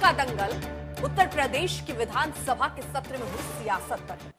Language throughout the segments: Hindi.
का दंगल उत्तर प्रदेश की विधानसभा के सत्र में हुई सियासत पर है।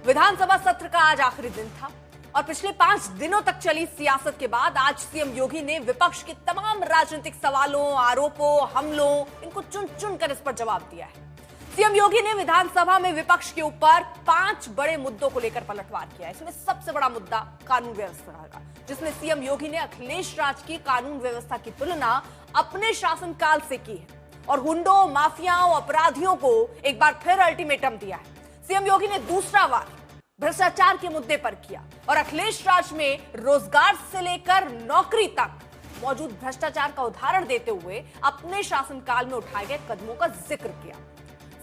विधानसभा सत्र का आज आखिरी दिन था और पिछले 5 दिनों तक चली सियासत के बाद आज सीएम योगी ने विपक्ष के तमाम राजनीतिक सवालों, आरोपों, हमलों इनको चुन चुन कर इस पर जवाब दिया है। सीएम योगी ने विधानसभा में विपक्ष के ऊपर 5 बड़े मुद्दों को लेकर पलटवार किया। इसमें सबसे बड़ा मुद्दा कानून व्यवस्था का, जिसमें सीएम योगी ने अखिलेश राज की कानून व्यवस्था की तुलना अपने शासनकाल से की है और गुंडों, माफियाओं, अपराधियों को एक बार फिर अल्टीमेटम दिया है। सीएम योगी ने दूसरा वार भ्रष्टाचार के मुद्दे पर किया और अखिलेश राज में रोजगार से लेकर नौकरी तक मौजूद भ्रष्टाचार का उदाहरण देते हुए अपने शासनकाल में उठाए गए कदमों का जिक्र किया।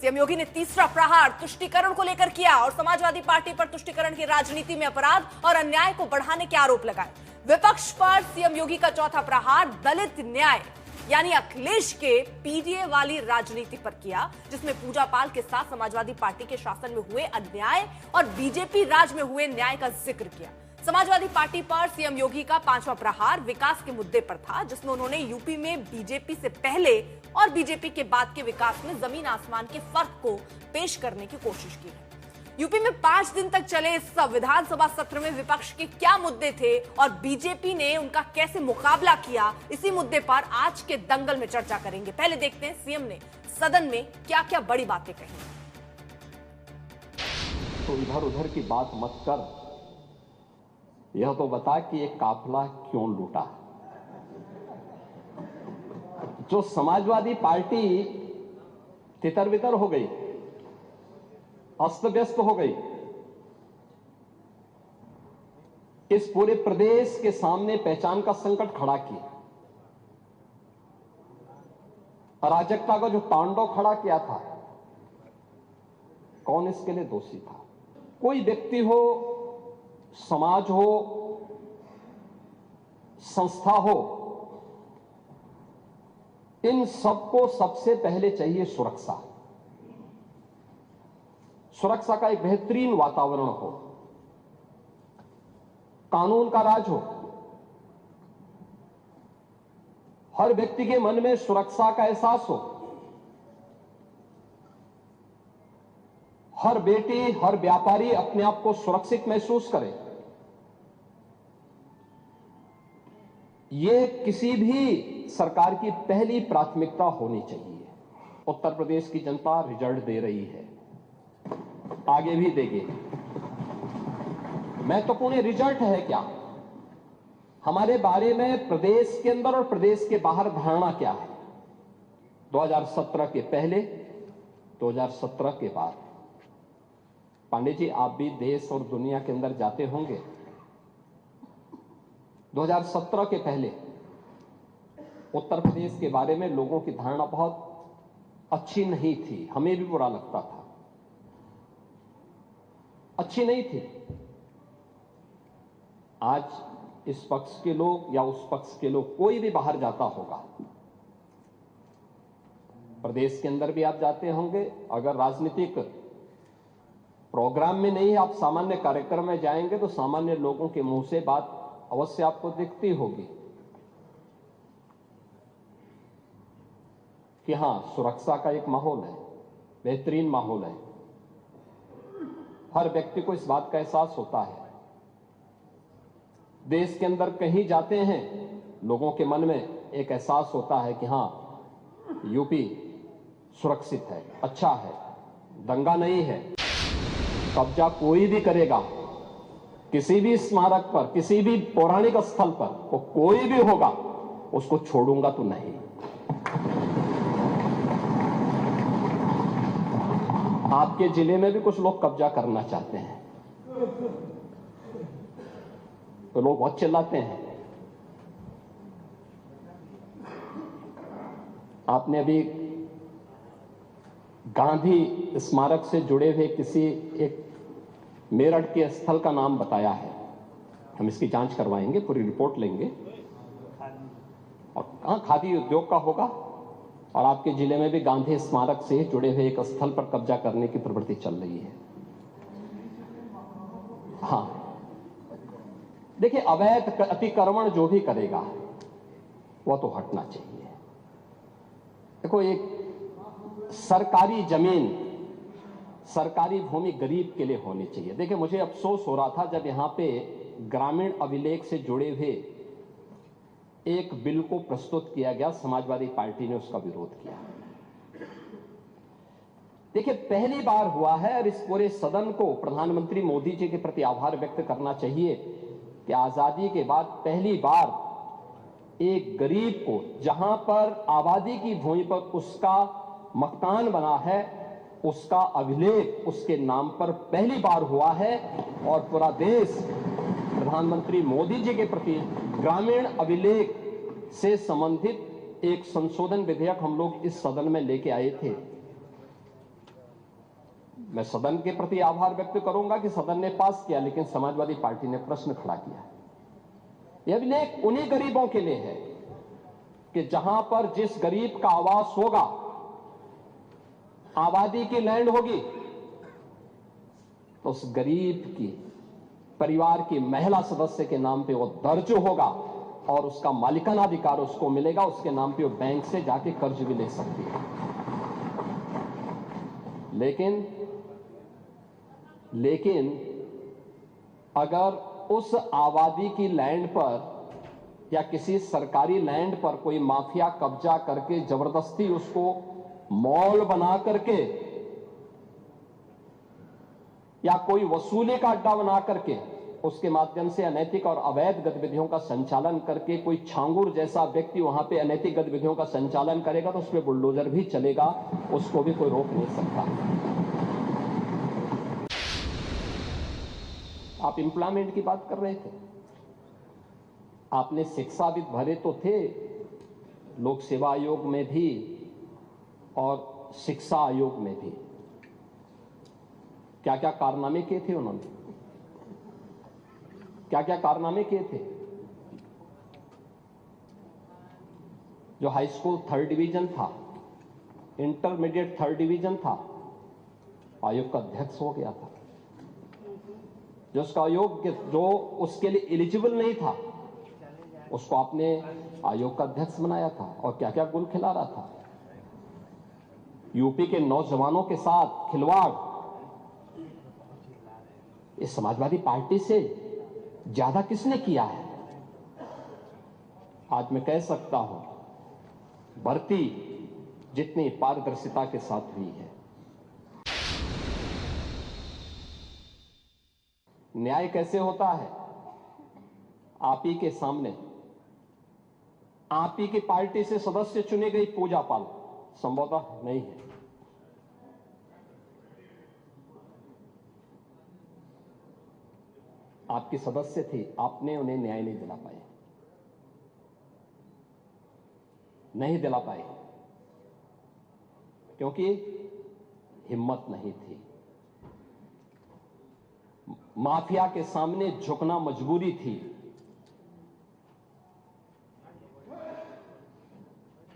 सीएम योगी ने तीसरा प्रहार तुष्टीकरण को लेकर किया और समाजवादी पार्टी पर तुष्टीकरण की राजनीति में अपराध और अन्याय को बढ़ाने के आरोप लगाए। विपक्ष पर सीएम योगी का चौथा प्रहार दलित न्याय यानी अखिलेश के पीडीए वाली राजनीति पर किया, जिसमें पूजा पाल के साथ समाजवादी पार्टी के शासन में हुए अन्याय और बीजेपी राज में हुए न्याय का जिक्र किया। समाजवादी पार्टी पर सीएम योगी का 5वां प्रहार विकास के मुद्दे पर था, जिसमें उन्होंने यूपी में बीजेपी से पहले और बीजेपी के बाद के विकास में जमीन आसमान के फर्क को पेश करने की कोशिश की है। यूपी में 5 दिन तक चले इस विधानसभा सत्र में विपक्ष के क्या मुद्दे थे और बीजेपी ने उनका कैसे मुकाबला किया, इसी मुद्दे पर आज के दंगल में चर्चा करेंगे। पहले देखते हैं सीएम ने सदन में क्या क्या बड़ी बातें कही। तो इधर उधर की बात मत कर, यह तो बता कि एक काफिला क्यों लूटा। जो समाजवादी पार्टी तितर बितर हो गई, अस्त व्यस्त हो गई, इस पूरे प्रदेश के सामने पहचान का संकट खड़ा किया, अराजकता का जो तांडव खड़ा किया था, कौन इसके लिए दोषी था? कोई व्यक्ति हो, समाज हो, संस्था हो, इन सबको सबसे पहले चाहिए सुरक्षा। सुरक्षा का एक बेहतरीन वातावरण हो, कानून का राज हो, हर व्यक्ति के मन में सुरक्षा का एहसास हो, हर बेटी, हर व्यापारी अपने आप को सुरक्षित महसूस करे। यह किसी भी सरकार की पहली प्राथमिकता होनी चाहिए। उत्तर प्रदेश की जनता रिजल्ट दे रही है, आगे भी देगी। महत्वपूर्ण रिजल्ट है क्या? हमारे बारे में प्रदेश के अंदर और प्रदेश के बाहर धारणा क्या है? 2017 के पहले, 2017 के बाद। पांडे जी, आप भी देश और दुनिया के अंदर जाते होंगे। 2017 के पहले उत्तर प्रदेश के बारे में लोगों की धारणा बहुत अच्छी नहीं थी, हमें भी बुरा लगता था, अच्छी नहीं थी। आज इस पक्ष के लोग या उस पक्ष के लोग, कोई भी बाहर जाता होगा, प्रदेश के अंदर भी आप जाते होंगे, अगर राजनीतिक प्रोग्राम में नहीं, आप सामान्य कार्यक्रम में जाएंगे तो सामान्य लोगों के मुंह से बात अवश्य आपको दिखती होगी कि हां, सुरक्षा का एक माहौल है, बेहतरीन माहौल है। हर व्यक्ति को इस बात का एहसास होता है। देश के अंदर कहीं जाते हैं, लोगों के मन में एक एहसास होता है कि हां, यूपी सुरक्षित है, अच्छा है, दंगा नहीं है। कब्जा कोई भी करेगा, किसी भी स्मारक पर, किसी भी पौराणिक स्थल पर, वो कोई भी होगा, उसको छोड़ूंगा तो नहीं। आपके जिले में भी कुछ लोग कब्जा करना चाहते हैं, तो लोग बहुत चिल्लाते हैं। आपने अभी गांधी स्मारक से जुड़े हुए किसी एक मेरठ के स्थल का नाम बताया है। हम इसकी जांच करवाएंगे, पूरी रिपोर्ट लेंगे। और कहां खादी उद्योग का होगा, और आपके जिले में भी गांधी स्मारक से जुड़े हुए एक स्थल पर कब्जा करने की प्रवृत्ति चल रही है। हां, देखिए, अवैध अतिक्रमण जो भी करेगा वह तो हटना चाहिए। देखो, एक सरकारी जमीन, सरकारी भूमि गरीब के लिए होनी चाहिए। देखिए, मुझे अफसोस हो रहा था जब यहां पे ग्रामीण अभिलेख से जुड़े हुए एक बिल को प्रस्तुत किया गया, समाजवादी पार्टी ने उसका विरोध किया। देखिए, पहली बार हुआ है और इस पूरे सदन को प्रधानमंत्री मोदी जी के प्रति आभार व्यक्त करना चाहिए कि आजादी के बाद पहली बार एक गरीब को, जहां पर आबादी की भूमि पर उसका मकान बना है, उसका अभिलेख उसके नाम पर पहली बार हुआ है। और पूरा देश प्रधानमंत्री मोदी जी के प्रति ग्रामीण अभिलेख से संबंधित एक संशोधन विधेयक हम लोग इस सदन में लेके आए थे। मैं सदन के प्रति आभार व्यक्त करूंगा कि सदन ने पास किया, लेकिन समाजवादी पार्टी ने प्रश्न खड़ा किया। यह अभिलेख उन्हीं गरीबों के लिए है कि जहां पर जिस गरीब का आवास होगा, आबादी की लैंड होगी, तो उस गरीब की परिवार की महिला सदस्य के नाम पे वो दर्ज होगा और उसका मालिकाना अधिकार उसको मिलेगा। उसके नाम पे वो बैंक से जाके कर्ज भी ले सकती है। लेकिन अगर उस आबादी की लैंड पर या किसी सरकारी लैंड पर कोई माफिया कब्जा करके जबरदस्ती उसको मॉल बना करके या कोई वसूली का अड्डा बना करके उसके माध्यम से अनैतिक और अवैध गतिविधियों का संचालन करके कोई छांगुर जैसा व्यक्ति वहां पे अनैतिक गतिविधियों का संचालन करेगा, तो उस पर बुलडोजर भी चलेगा, उसको भी कोई रोक नहीं सकता। आप एम्प्लॉयमेंट की बात कर रहे थे, आपने शिक्षाविद भरे तो थे लोक सेवा आयोग में भी और शिक्षा आयोग में भी। क्या क्या कारनामे किए थे उन्होंने, क्या क्या कारनामे किए थे। जो हाई स्कूल 3rd डिवीजन था, इंटरमीडिएट 3rd डिवीजन था, आयोग का अध्यक्ष हो गया था। जो उसका आयोग जो उसके लिए एलिजिबल नहीं था, उसको आपने आयोग का अध्यक्ष बनाया था। और क्या क्या गुल खिला रहा था। यूपी के नौजवानों के साथ खिलवाड़ इस समाजवादी पार्टी से ज्यादा किसने किया है। आज मैं कह सकता हूं, भर्ती जितनी पारदर्शिता के साथ हुई है। न्याय कैसे होता है? आप ही के सामने आप ही की पार्टी से सदस्य चुनी गई पूजा पाल संभवतः नहीं है। आपकी सदस्य थी, आपने उन्हें न्याय नहीं दिला पाए, नहीं दिला पाए, क्योंकि हिम्मत नहीं थी। माफिया के सामने झुकना मजबूरी थी।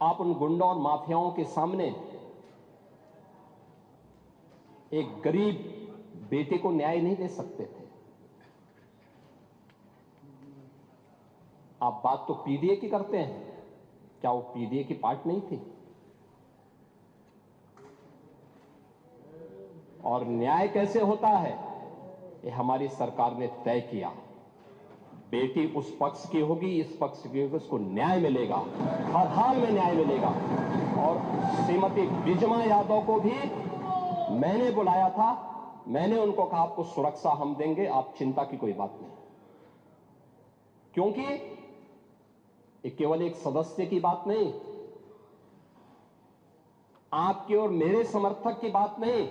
आप उन गुंडों और माफियाओं के सामने एक गरीब बेटे को न्याय नहीं दे सकते थे। आप बात तो पीडीए की करते हैं, क्या वो पीडीए की पार्ट नहीं थी? और न्याय कैसे होता है, ये हमारी सरकार ने तय किया। बेटी उस पक्ष की होगी, इस पक्ष की होगी, उसको न्याय मिलेगा, हर हाल में न्याय मिलेगा। और श्रीमती बिजमा यादव को भी मैंने बुलाया था, मैंने उनको कहा आपको सुरक्षा हम देंगे, आप चिंता की कोई बात नहीं। क्योंकि ये केवल एक सदस्य की बात नहीं, आपके और मेरे समर्थक की बात नहीं,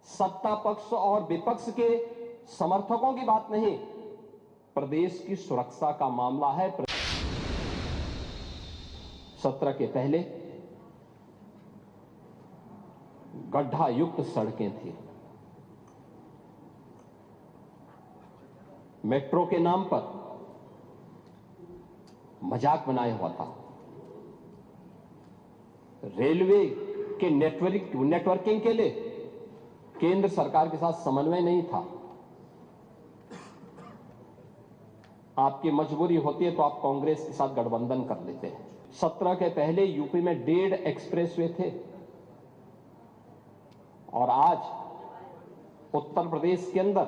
सत्ता पक्ष और विपक्ष के समर्थकों की बात नहीं, प्रदेश की सुरक्षा का मामला है। सत्र के पहले गड्ढा युक्त सड़कें थी, मेट्रो के नाम पर मजाक बनाया हुआ था, रेलवे के नेटवर्किंग के लिए केंद्र सरकार के साथ समन्वय नहीं था। आपकी मजबूरी होती है तो आप कांग्रेस के साथ गठबंधन कर लेते हैं। 17 के पहले यूपी में 1.5 एक्सप्रेसवे थे और आज उत्तर प्रदेश के अंदर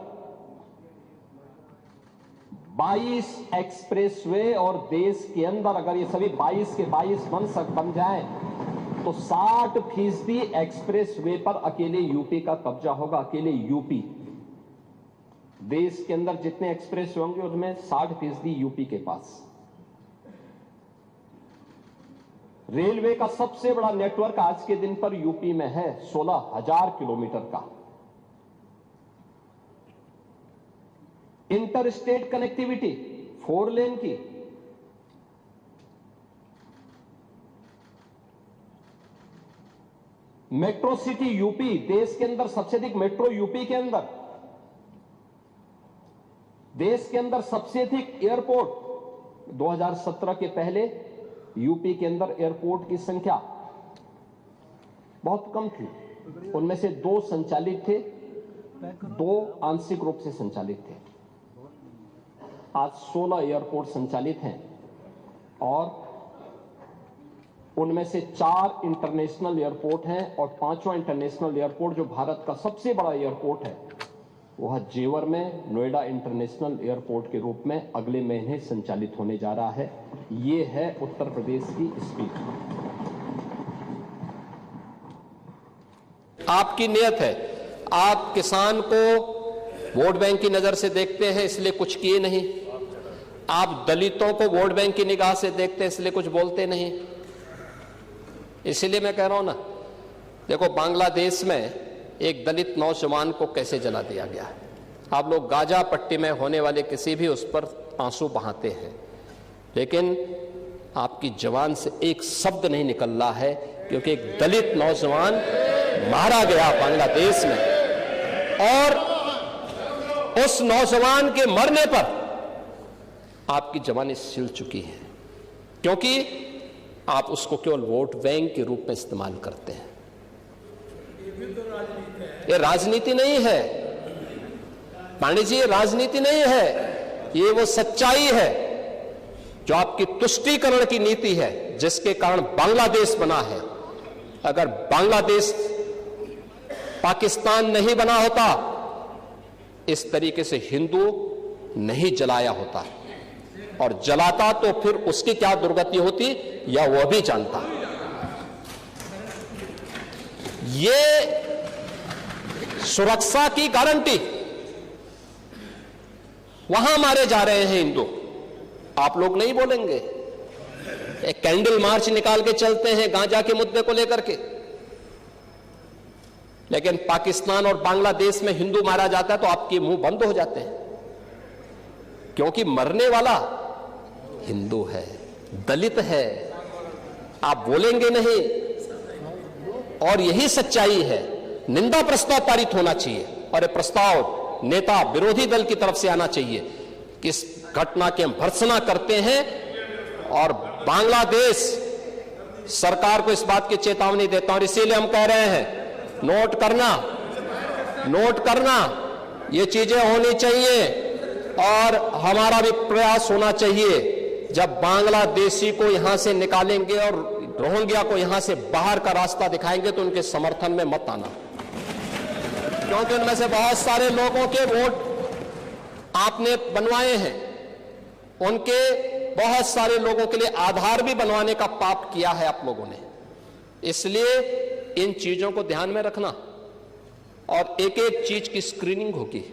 22 एक्सप्रेसवे और देश के अंदर अगर ये सभी 22 के 22 बन जाएं तो 60% एक्सप्रेसवे पर अकेले यूपी का कब्जा होगा। अकेले यूपी, देश के अंदर जितने एक्सप्रेसवे होंगे उनमें 60% यूपी के पास। रेलवे का सबसे बड़ा नेटवर्क आज के दिन पर यूपी में है, 16,000 किलोमीटर का। इंटर स्टेट कनेक्टिविटी 4 लेन की, मेट्रो सिटी यूपी, देश के अंदर सबसे अधिक मेट्रो यूपी के अंदर, देश के अंदर सबसे अधिक एयरपोर्ट। 2017 के पहले यूपी के अंदर एयरपोर्ट की संख्या बहुत कम थी, उनमें से 2 संचालित थे, 2 आंशिक रूप से संचालित थे। आज 16 एयरपोर्ट संचालित हैं और उनमें से 4 इंटरनेशनल एयरपोर्ट हैं और 5वां इंटरनेशनल एयरपोर्ट जो भारत का सबसे बड़ा एयरपोर्ट है वह जेवर में नोएडा इंटरनेशनल एयरपोर्ट के रूप में अगले महीने संचालित होने जा रहा है। ये है उत्तर प्रदेश की स्पीड। आपकी नियत है, आप किसान को वोट बैंक की नजर से देखते हैं इसलिए कुछ किए नहीं, आप दलितों को वोट बैंक की निगाह से देखते हैं इसलिए कुछ बोलते नहीं। इसलिए मैं कह रहा हूं ना, देखो बांग्लादेश में एक दलित नौजवान को कैसे जला दिया गया है। आप लोग गाजा पट्टी में होने वाले किसी भी उस पर आंसू बहाते हैं, लेकिन आपकी जवान से एक शब्द नहीं निकल रहा है क्योंकि एक दलित नौजवान मारा गया बांग्लादेश में और उस नौजवान के मरने पर आपकी जवानी सिल चुकी है क्योंकि आप उसको केवल वोट बैंक के रूप में इस्तेमाल करते हैं। ये राजनीति नहीं है पांडे जी, ये राजनीति नहीं है, ये वो सच्चाई है जो आपकी तुष्टीकरण की नीति है जिसके कारण बांग्लादेश बना है। अगर बांग्लादेश पाकिस्तान नहीं बना होता इस तरीके से हिंदू नहीं जलाया होता, और जलाता तो फिर उसकी क्या दुर्गति होती या वह भी जानता। ये सुरक्षा की गारंटी, वहां मारे जा रहे हैं हिंदू, आप लोग नहीं बोलेंगे। एक कैंडल मार्च निकाल के चलते हैं गांजा के मुद्दे को लेकर के, लेकिन पाकिस्तान और बांग्लादेश में हिंदू मारा जाता है तो आपके मुंह बंद हो जाते हैं क्योंकि मरने वाला हिंदू है, दलित है, आप बोलेंगे नहीं। और यही सच्चाई है। निंदा प्रस्ताव पारित होना चाहिए और यह प्रस्ताव नेता विरोधी दल की तरफ से आना चाहिए कि इस घटना की हम भर्त्सना करते हैं और बांग्लादेश सरकार को इस बात की चेतावनी देता हूं। इसीलिए हम कह रहे हैं नोट करना ये चीजें होनी चाहिए और हमारा भी प्रयास होना चाहिए। जब बांग्लादेशी को यहां से निकालेंगे और रोहिंग्या को यहां से बाहर का रास्ता दिखाएंगे तो उनके समर्थन में मत आना, क्योंकि उनमें से बहुत सारे लोगों के वोट आपने बनवाए हैं, उनके बहुत सारे लोगों के लिए आधार भी बनवाने का पाप किया है आप लोगों ने। इसलिए इन चीजों को ध्यान में रखना और एक एक चीज की स्क्रीनिंग होगी।